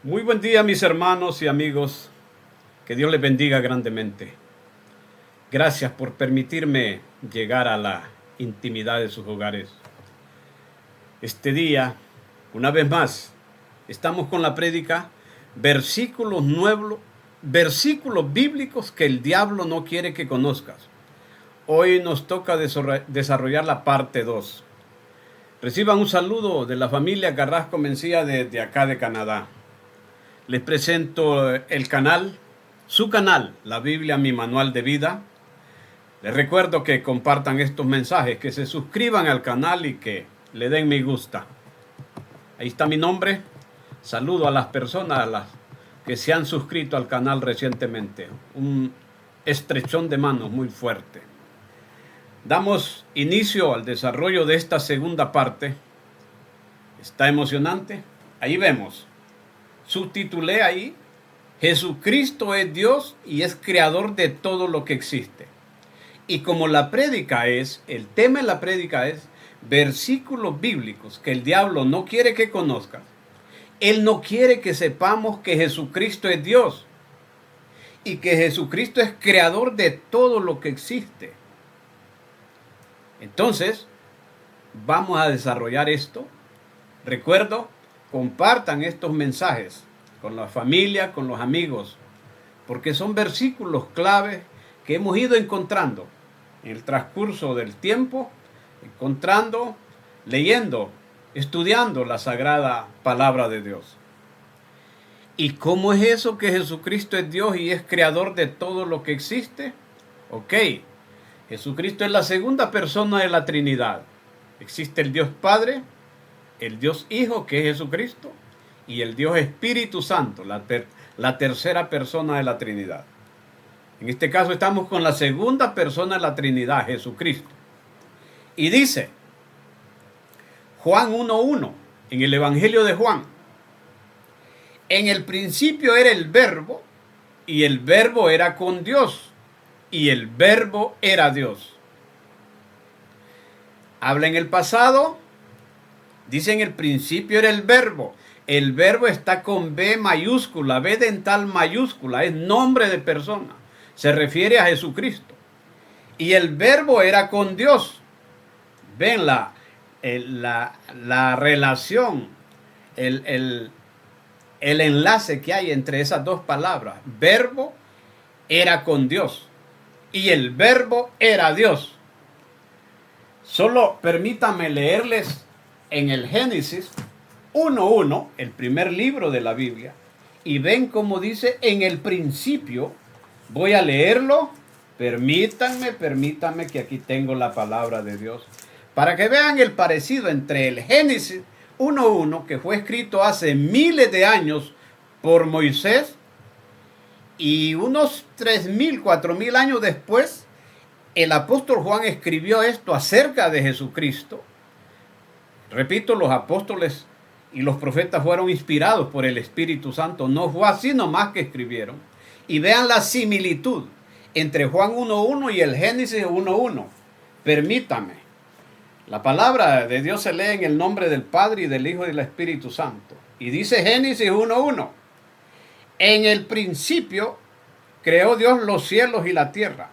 Muy buen día, mis hermanos y amigos. Que Dios les bendiga grandemente. Gracias por permitirme llegar a la intimidad de sus hogares. Este día, una vez más, estamos con la prédica versículos nuevos, versículos bíblicos que el diablo no quiere que conozcas. Hoy nos toca desarrollar la parte 2. Reciban un saludo de la familia Carrasco Mencía desde acá de Canadá. Les presento el canal, su canal, La Biblia, mi manual de vida. Les recuerdo que compartan estos mensajes, que se suscriban al canal y que le den me gusta. Ahí está mi nombre. Saludo a las personas a las que se han suscrito al canal recientemente. Un estrechón de manos muy fuerte. Damos inicio al desarrollo de esta segunda parte. Está emocionante. Ahí vemos. Subtitulé ahí, Jesucristo es Dios y es creador de todo lo que existe. Y como la prédica el tema de la prédica es versículos bíblicos que el diablo no quiere que conozcas. Él no quiere que sepamos que Jesucristo es Dios y que Jesucristo es creador de todo lo que existe. Entonces, vamos a desarrollar esto. Recuerdo, compartan estos mensajes con la familia, con los amigos, porque son versículos claves que hemos ido encontrando en el transcurso del tiempo, encontrando, leyendo, estudiando la sagrada palabra de Dios. ¿Y cómo es eso que Jesucristo es Dios y es creador de todo lo que existe? Ok, Jesucristo es la segunda persona de la Trinidad. Existe el Dios Padre, el Dios Hijo, que es Jesucristo, y el Dios Espíritu Santo, la tercera persona de la Trinidad. En este caso estamos con la segunda persona de la Trinidad, Jesucristo. Y dice Juan 1:1, en el Evangelio de Juan: en el principio era el Verbo, y el Verbo era con Dios, y el Verbo era Dios. Habla en el pasado. Dice en el principio era el Verbo. El Verbo está con B mayúscula, B dental mayúscula, es nombre de persona. Se refiere a Jesucristo. Y el Verbo era con Dios. Ven la relación, el enlace que hay entre esas dos palabras. Verbo era con Dios. Y el Verbo era Dios. Solo permítanme leerles en el Génesis 1:1, el primer libro de la Biblia, y ven cómo dice en el principio. Voy a leerlo. Permítanme que aquí tengo la palabra de Dios, para que vean el parecido entre el Génesis 1:1, que fue escrito hace miles de años por Moisés, y unos 3.000, 4.000 años después, el apóstol Juan escribió esto acerca de Jesucristo. Repito, los apóstoles y los profetas fueron inspirados por el Espíritu Santo. No fue así nomás que escribieron. Y vean la similitud entre Juan 1:1 y el Génesis 1:1. Permítame. La palabra de Dios se lee en el nombre del Padre y del Hijo y del Espíritu Santo. Y dice Génesis 1:1: en el principio creó Dios los cielos y la tierra.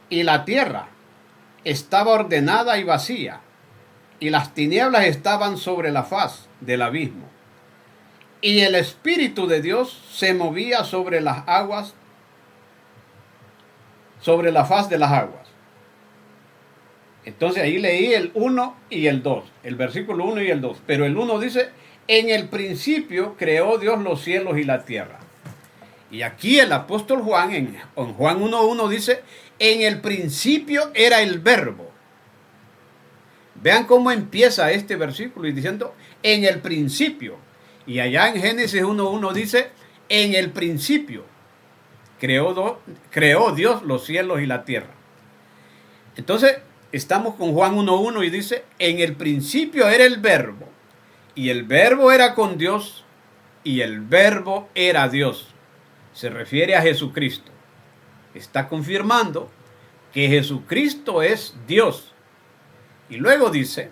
Y la tierra estaba ordenada y vacía, y las tinieblas estaban sobre la faz del abismo. Y el Espíritu de Dios se movía sobre las aguas, sobre la faz de las aguas. Entonces ahí leí el 1 y el 2, el versículo 1 y el 2. Pero el 1 dice: en el principio creó Dios los cielos y la tierra. Y aquí el apóstol Juan, en Juan 1:1 dice: en el principio era el Verbo. Vean cómo empieza este versículo y diciendo en el principio. Y allá en Génesis 1:1 dice: en el principio creó Dios los cielos y la tierra. Entonces estamos con Juan 1:1 y dice: en el principio era el Verbo, y el Verbo era con Dios, y el Verbo era Dios. Se refiere a Jesucristo. Está confirmando que Jesucristo es Dios. Y luego dice,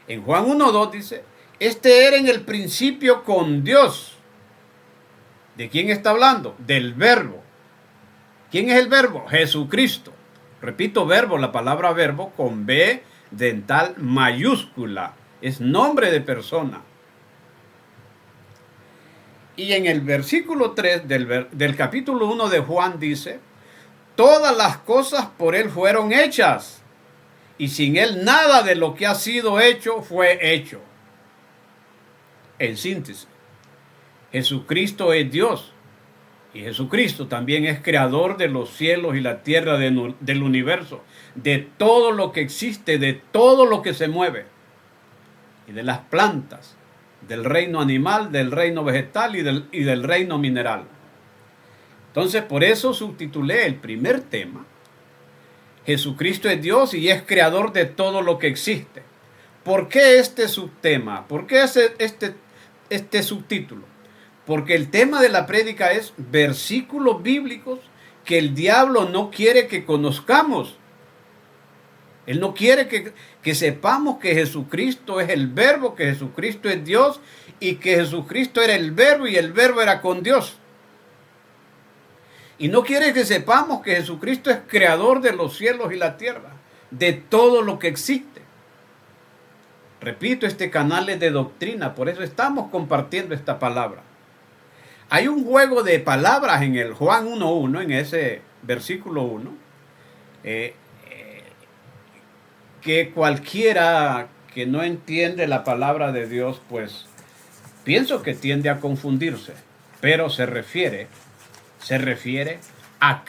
en Juan 1:2 dice: este era en el principio con Dios. ¿De quién está hablando? Del verbo. ¿Quién es el verbo? Jesucristo. Repito, verbo, la palabra verbo con B dental mayúscula. Es nombre de persona. Y en el versículo 3 del capítulo 1 de Juan dice, todas las cosas por él fueron hechas, y sin él nada de lo que ha sido hecho fue hecho. En síntesis, Jesucristo es Dios, y Jesucristo también es creador de los cielos y la tierra del universo, de todo lo que existe, de todo lo que se mueve, y de las plantas, del reino animal, del reino vegetal y del reino mineral. Entonces, por eso subtitulé el primer tema, Jesucristo es Dios y es creador de todo lo que existe. ¿Por qué este subtema? ¿Por qué este subtítulo? Porque el tema de la prédica es versículos bíblicos que el diablo no quiere que conozcamos. Él no quiere que sepamos que Jesucristo es el verbo, que Jesucristo es Dios y que Jesucristo era el verbo y el verbo era con Dios. Y no quiere que sepamos que Jesucristo es creador de los cielos y la tierra, de todo lo que existe. Repito, este canal es de doctrina, por eso estamos compartiendo esta palabra. Hay un juego de palabras en el Juan 1.1, en ese versículo 1, que cualquiera que no entiende la palabra de Dios, pues pienso que tiende a confundirse, pero se refiere a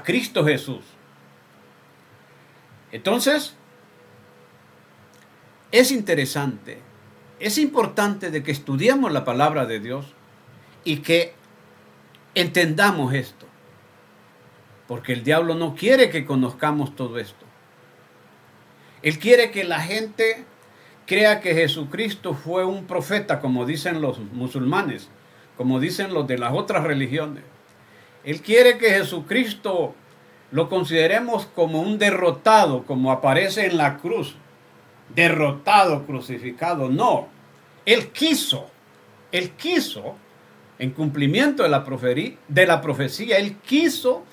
Cristo Jesús. Entonces, es interesante, es importante de que estudiemos la palabra de Dios y que entendamos esto, porque el diablo no quiere que conozcamos todo esto. Él quiere que la gente crea que Jesucristo fue un profeta, como dicen los musulmanes, como dicen los de las otras religiones. Él quiere que Jesucristo lo consideremos como un derrotado, como aparece en la cruz, derrotado, crucificado. No, Él quiso, en cumplimiento de la profecía, Él quiso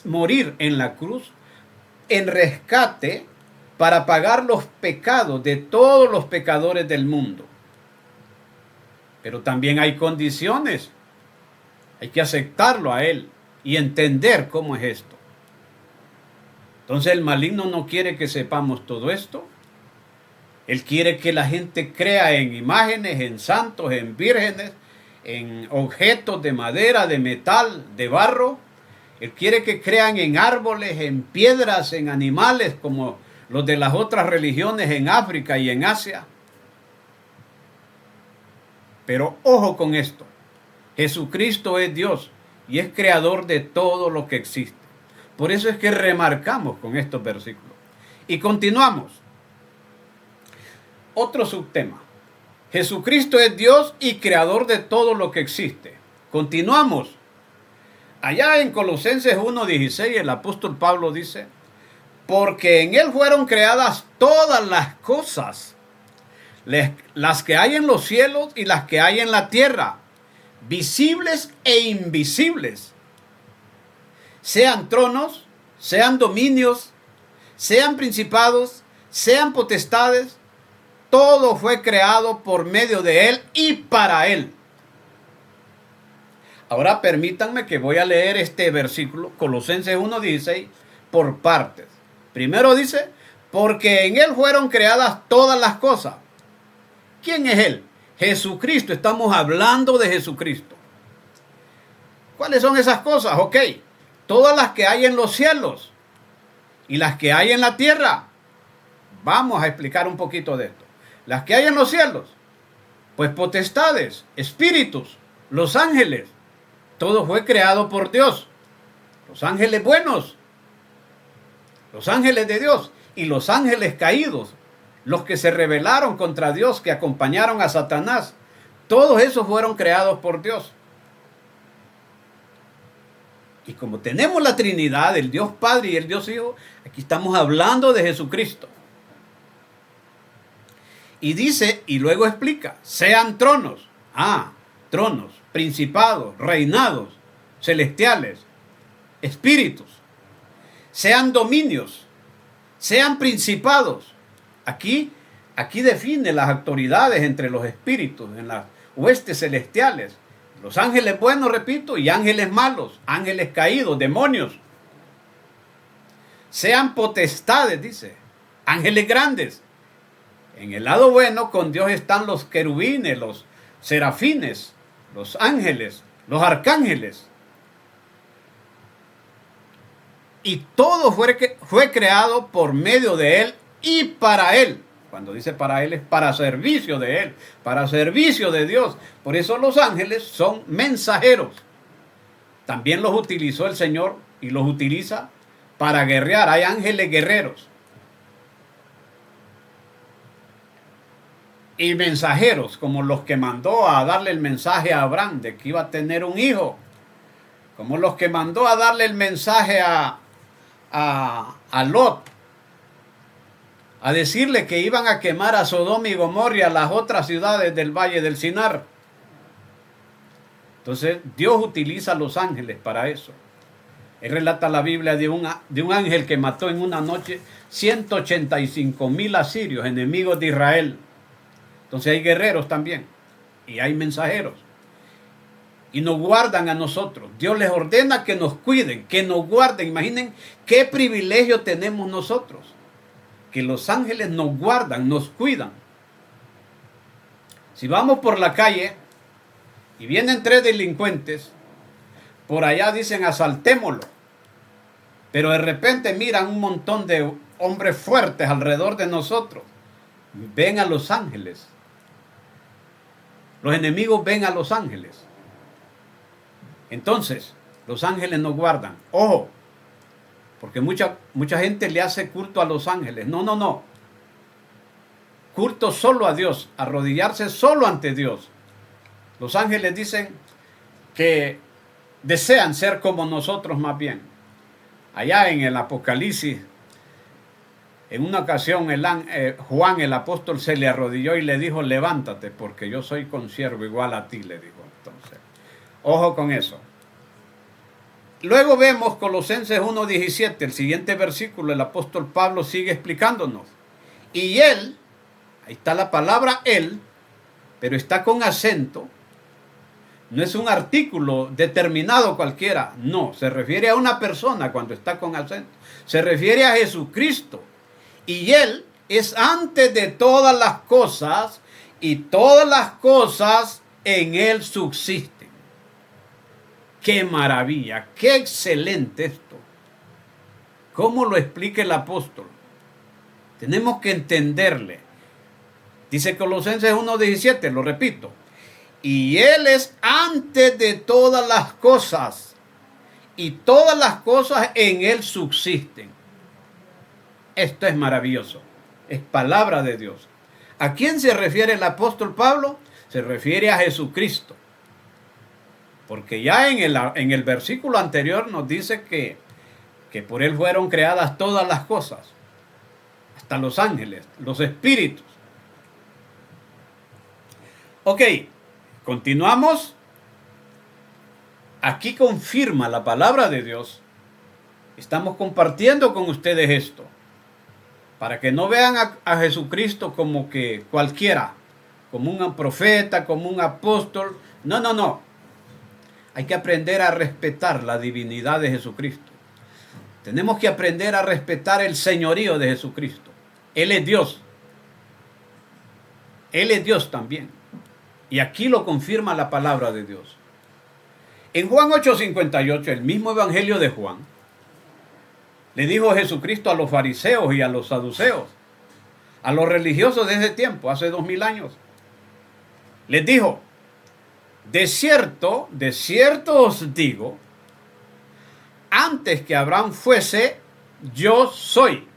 morir en la cruz en rescate para pagar los pecados de todos los pecadores del mundo. Pero también hay condiciones. Hay que aceptarlo a Él y entender cómo es esto. Entonces el maligno no quiere que sepamos todo esto. Él quiere que la gente crea en imágenes, en santos, en vírgenes, en objetos de madera, de metal, de barro. Él quiere que crean en árboles, en piedras, en animales, como los de las otras religiones en África y en Asia. Pero ojo con esto. Jesucristo es Dios y es creador de todo lo que existe. Por eso es que remarcamos con estos versículos. Y continuamos. Otro subtema. Jesucristo es Dios y creador de todo lo que existe. Continuamos. Allá en Colosenses 1:16 el apóstol Pablo dice, porque en Él fueron creadas todas las cosas, las que hay en los cielos y las que hay en la tierra, visibles e invisibles, sean tronos, sean dominios, sean principados, sean potestades, todo fue creado por medio de Él y para Él. Ahora permítanme que voy a leer este versículo, Colosenses 1:16, por partes. Primero dice, porque en Él fueron creadas todas las cosas. ¿Quién es Él? Jesucristo. Estamos hablando de Jesucristo. ¿Cuáles son esas cosas? Ok, todas las que hay en los cielos y las que hay en la tierra. Vamos a explicar un poquito de esto. Las que hay en los cielos, pues potestades, espíritus, los ángeles. Todo fue creado por Dios. Los ángeles buenos, los ángeles de Dios y los ángeles caídos, los que se rebelaron contra Dios, que acompañaron a Satanás. Todos esos fueron creados por Dios. Y como tenemos la Trinidad, el Dios Padre y el Dios Hijo, aquí estamos hablando de Jesucristo. Y dice, y luego explica, sean tronos. Tronos. principados, reinados, celestiales, espíritus, sean dominios, sean principados. Aquí define las autoridades entre los espíritus, en las huestes celestiales. Los ángeles buenos, repito, y ángeles malos, ángeles caídos, demonios. Sean potestades, dice, ángeles grandes. En el lado bueno, con Dios están los querubines, los serafines, los ángeles, los arcángeles. Y todo fue creado por medio de Él y para Él. Cuando dice para Él es para servicio de Él, para servicio de Dios. Por eso los ángeles son mensajeros. También los utilizó el Señor y los utiliza para guerrear. Hay ángeles guerreros. Y mensajeros, como los que mandó a darle el mensaje a Abraham de que iba a tener un hijo. Como los que mandó a darle el mensaje a Lot, a decirle que iban a quemar a Sodoma y Gomorra y a las otras ciudades del valle del Sinar. Entonces Dios utiliza a los ángeles para eso. Él relata la Biblia de un ángel que mató en una noche 185,000 asirios, enemigos de Israel. Entonces hay guerreros también y hay mensajeros. Y nos guardan a nosotros. Dios les ordena que nos cuiden, que nos guarden. Imaginen qué privilegio tenemos nosotros. Que los ángeles nos guardan, nos cuidan. Si vamos por la calle y vienen 3 delincuentes, por allá dicen asaltémoslo. Pero de repente miran un montón de hombres fuertes alrededor de nosotros. Ven a los ángeles. Los enemigos ven a los ángeles. Entonces, los ángeles nos guardan. Ojo, porque mucha gente le hace culto a los ángeles. No. Culto solo a Dios, arrodillarse solo ante Dios. Los ángeles dicen que desean ser como nosotros más bien. Allá en el Apocalipsis, en una ocasión Juan el apóstol se le arrodilló y le dijo, levántate porque yo soy consiervo igual a ti, le dijo. Entonces, ojo con eso. Luego vemos Colosenses 1:17, el siguiente versículo, el apóstol Pablo sigue explicándonos. Y él, ahí está la palabra él, pero está con acento. No es un artículo determinado cualquiera, no, se refiere a una persona cuando está con acento. Se refiere a Jesucristo. Y él es antes de todas las cosas y todas las cosas en él subsisten. ¡Qué maravilla! ¡Qué excelente esto! ¿Cómo lo explica el apóstol? Tenemos que entenderle. Dice Colosenses 1:17, lo repito. Y él es antes de todas las cosas y todas las cosas en él subsisten. Esto es maravilloso. Es palabra de Dios. ¿A quién se refiere el apóstol Pablo? Se refiere a Jesucristo. Porque ya en el versículo anterior nos dice que por él fueron creadas todas las cosas. Hasta los ángeles, los espíritus. Ok, continuamos. Aquí confirma la palabra de Dios. Estamos compartiendo con ustedes esto. Para que no vean a Jesucristo como que cualquiera, como un profeta, como un apóstol. No. Hay que aprender a respetar la divinidad de Jesucristo. Tenemos que aprender a respetar el señorío de Jesucristo. Él es Dios. Él es Dios también. Y aquí lo confirma la palabra de Dios. En Juan 8:58, el mismo evangelio de Juan, le dijo Jesucristo a los fariseos y a los saduceos, a los religiosos de ese tiempo, hace 2000 años. Les dijo, de cierto os digo, antes que Abraham fuese, yo soy.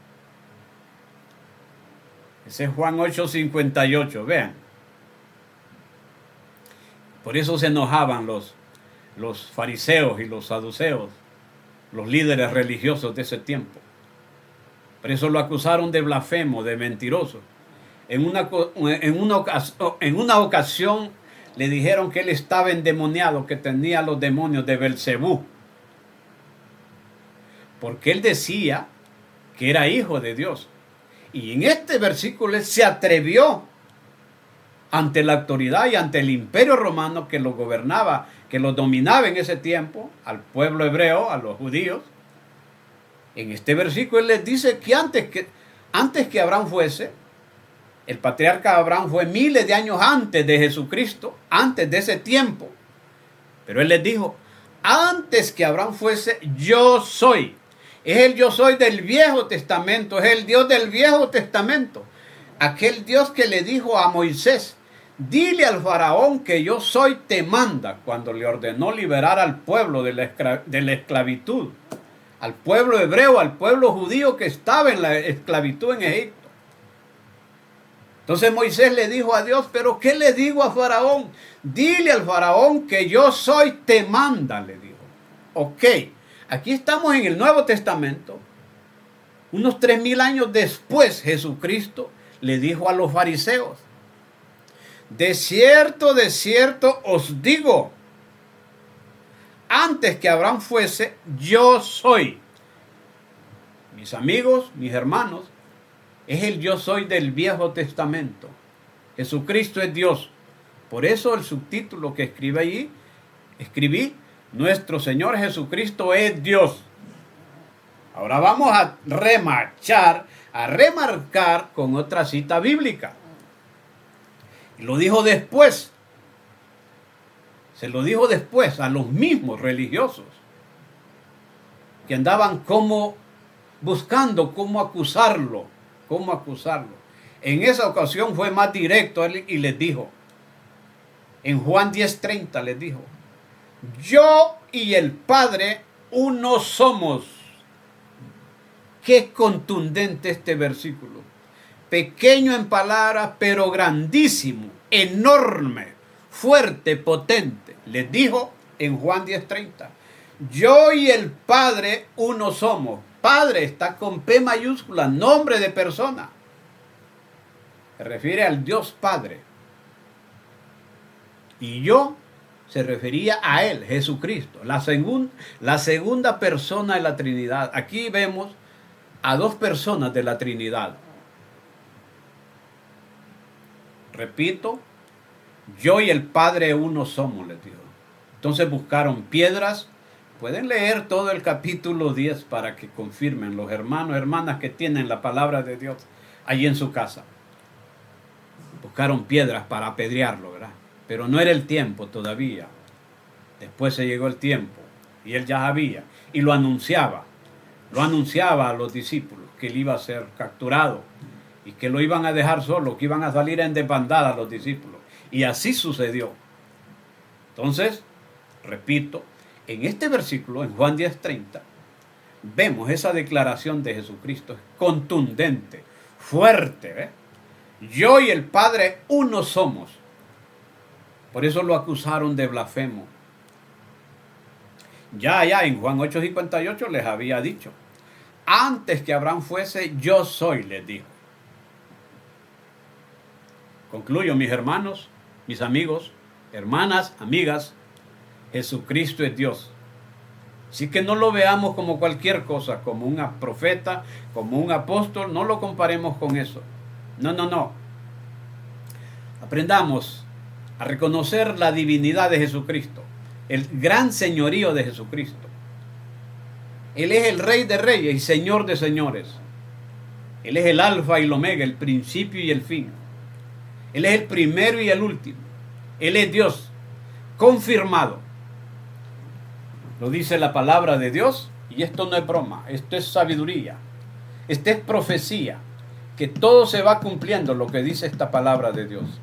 Ese es Juan 8:58, vean. Por eso se enojaban los fariseos y los saduceos, los líderes religiosos de ese tiempo. Por eso lo acusaron de blasfemo, de mentiroso. En una ocasión le dijeron que él estaba endemoniado, que tenía los demonios de Belcebú. Porque él decía que era hijo de Dios. Y en este versículo él se atrevió ante la autoridad y ante el imperio romano que lo gobernaba, que lo dominaba en ese tiempo, al pueblo hebreo, a los judíos. En este versículo él les dice que antes que Abraham fuese, el patriarca Abraham fue miles de años antes de Jesucristo, antes de ese tiempo. Pero él les dijo, antes que Abraham fuese, yo soy. Es el yo soy del Viejo Testamento, es el Dios del Viejo Testamento. Aquel Dios que le dijo a Moisés, dile al faraón que yo soy te manda, cuando le ordenó liberar al pueblo de la esclavitud, al pueblo hebreo, al pueblo judío que estaba en la esclavitud en Egipto. Entonces Moisés le dijo a Dios, pero ¿qué le digo a faraón? Dile al faraón que yo soy te manda, le dijo. Ok, aquí estamos en el Nuevo Testamento. Unos 3000 años después, Jesucristo le dijo a los fariseos, de cierto os digo, antes que Abraham fuese, yo soy. Mis amigos, mis hermanos, es el yo soy del Viejo Testamento. Jesucristo es Dios. Por eso el subtítulo que escribí, nuestro Señor Jesucristo es Dios. Ahora vamos a remarcar con otra cita bíblica. Y lo dijo después. Se lo dijo después a los mismos religiosos que andaban buscando cómo acusarlo. En esa ocasión fue más directo y les dijo, en Juan 10:30 les dijo, yo y el Padre uno somos. Qué contundente este versículo. Pequeño en palabras, pero grandísimo, enorme, fuerte, potente. Les dijo en Juan 10:30, yo y el Padre uno somos. Padre está con P mayúscula, nombre de persona. Se refiere al Dios Padre. Y yo se refería a Él, Jesucristo, la segunda persona de la Trinidad. Aquí vemos a dos personas de la Trinidad. Repito, yo y el Padre uno somos, les digo. Entonces buscaron piedras. Pueden leer todo el capítulo 10 para que confirmen los hermanos y hermanas que tienen la palabra de Dios allí en su casa. Buscaron piedras para apedrearlo, ¿verdad? Pero no era el tiempo todavía. Después se llegó el tiempo y él ya sabía y lo anunciaba. Lo anunciaba a los discípulos que él iba a ser capturado y que lo iban a dejar solo, que iban a salir en desbandada los discípulos. Y así sucedió. Entonces, repito, en este versículo, en Juan 10:30, vemos esa declaración de Jesucristo, contundente, fuerte. ¿Ves? Yo y el Padre uno somos. Por eso lo acusaron de blasfemo. Ya en Juan 8:58 les había dicho, antes que Abraham fuese, yo soy, les dijo. Concluyo, mis hermanos, mis amigos, hermanas, amigas, Jesucristo es Dios. Así que no lo veamos como cualquier cosa, como un profeta, como un apóstol, no lo comparemos con eso. No. Aprendamos a reconocer la divinidad de Jesucristo, el gran señorío de Jesucristo. Él es el Rey de Reyes y Señor de Señores. Él es el Alfa y el Omega, el principio y el fin. Él es el primero y el último. Él es Dios, confirmado. Lo dice la palabra de Dios, y esto no es broma, esto es sabiduría, esto es profecía, que todo se va cumpliendo lo que dice esta palabra de Dios.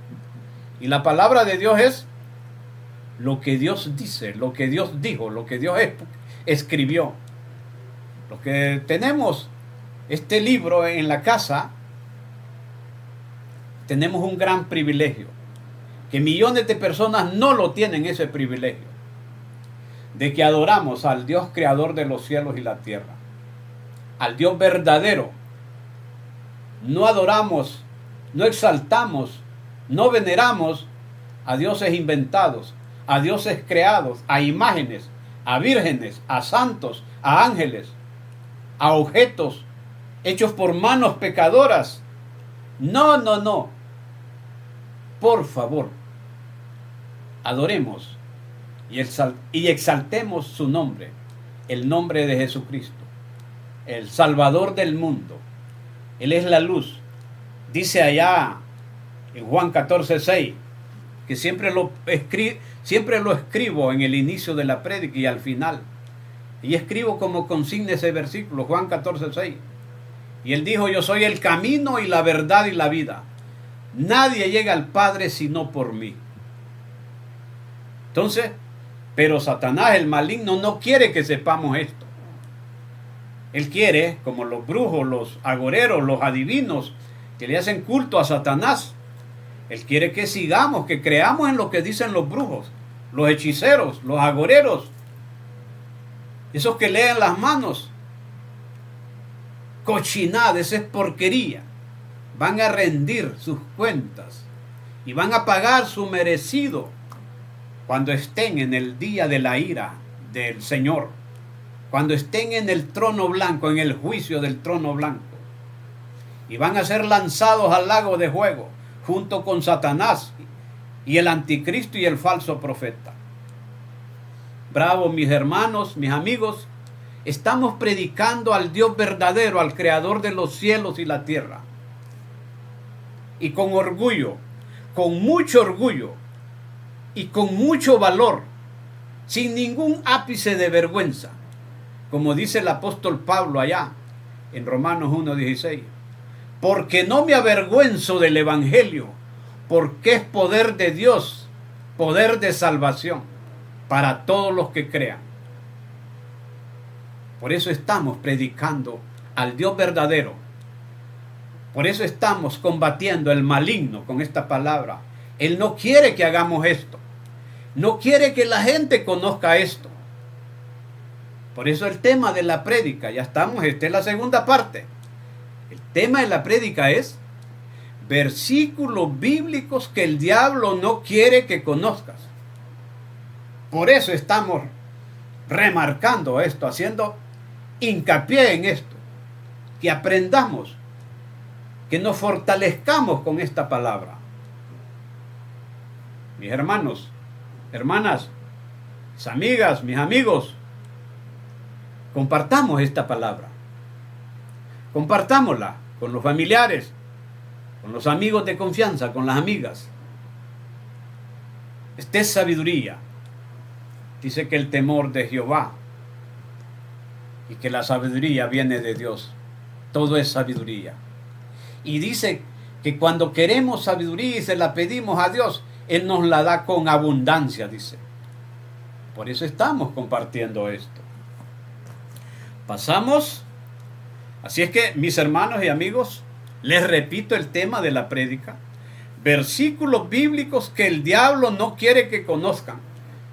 Y la palabra de Dios es lo que Dios dice, lo que Dios dijo, lo que Dios escribió. Los que tenemos este libro en la casa, tenemos un gran privilegio, que millones de personas no lo tienen ese privilegio, de que adoramos al Dios creador de los cielos y la tierra, al Dios verdadero. No adoramos, no exaltamos, no veneramos a dioses inventados, a dioses creados, a imágenes, a vírgenes, a santos, a ángeles, a objetos hechos por manos pecadoras. No, no, no. Por favor, adoremos y exaltemos su nombre, el nombre de Jesucristo, el Salvador del mundo. Él es la luz. Dice allá en Juan 14:6, que siempre lo escribo en el inicio de la prédica y al final. Y escribo como consigna ese versículo, Juan 14:6. Y él dijo: yo soy el camino y la verdad y la vida. Nadie llega al Padre sino por mí. Entonces, pero Satanás, el maligno, no quiere que sepamos esto. Él quiere, como los brujos, los agoreros, los adivinos, que le hacen culto a Satanás. Él quiere que sigamos, que creamos en lo que dicen los brujos, los hechiceros, los agoreros, esos que leen las manos. Cochinada, esa es porquería. Van a rendir sus cuentas y van a pagar su merecido cuando estén en el día de la ira del Señor, cuando estén en el trono blanco, en el juicio del trono blanco, y van a ser lanzados al lago de fuego junto con Satanás y el anticristo y el falso profeta. Bravo, mis hermanos, mis amigos, estamos predicando al Dios verdadero, al creador de los cielos y la tierra. Y con orgullo, con mucho orgullo y con mucho valor, sin ningún ápice de vergüenza, como dice el apóstol Pablo allá en Romanos 1:16. Porque no me avergüenzo del evangelio, porque es poder de Dios, poder de salvación para todos los que crean. Por eso estamos predicando al Dios verdadero. Por eso estamos combatiendo el maligno con esta palabra. Él no quiere que hagamos esto. No quiere que la gente conozca esto. Por eso el tema de la prédica, ya estamos, esta es la segunda parte. El tema de la prédica es versículos bíblicos que el diablo no quiere que conozcas. Por eso estamos remarcando esto, haciendo hincapié en esto, que aprendamos, que nos fortalezcamos con esta palabra. Mis hermanos, hermanas, mis amigas, mis amigos, compartamos esta palabra. Compartámosla con los familiares, con los amigos de confianza, con las amigas. Esta es sabiduría. Dice que el temor de Jehová y que la sabiduría viene de Dios. Todo es sabiduría. Y dice que cuando queremos sabiduría y se la pedimos a Dios, Él nos la da con abundancia, dice. Por eso estamos compartiendo esto. Pasamos. Así es que, mis hermanos y amigos, les repito el tema de la prédica. Versículos bíblicos que el diablo no quiere que conozcan.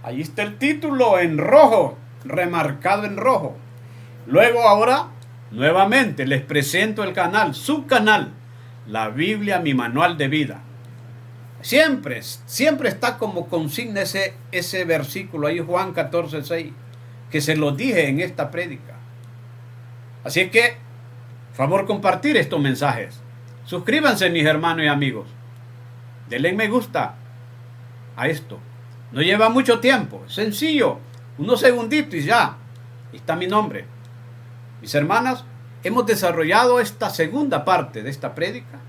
Ahí está el título en rojo, remarcado en rojo. Luego ahora, nuevamente, les presento el canal, su canal, la Biblia, mi manual de vida. Siempre está como consigna ese versículo ahí, Juan 14:6, que se lo dije en esta prédica. Así es que, favor compartir estos mensajes. Suscríbanse, mis hermanos y amigos. Denle me gusta a esto. No lleva mucho tiempo, es sencillo, unos segunditos y ya está mi nombre. Mis hermanas, hemos desarrollado esta segunda parte de esta prédica.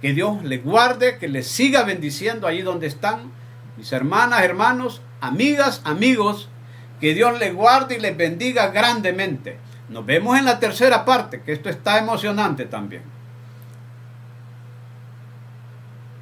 Que Dios les guarde, que les siga bendiciendo allí donde están. Mis hermanas, hermanos, amigas, amigos, que Dios les guarde y les bendiga grandemente. Nos vemos en la tercera parte, que esto está emocionante también.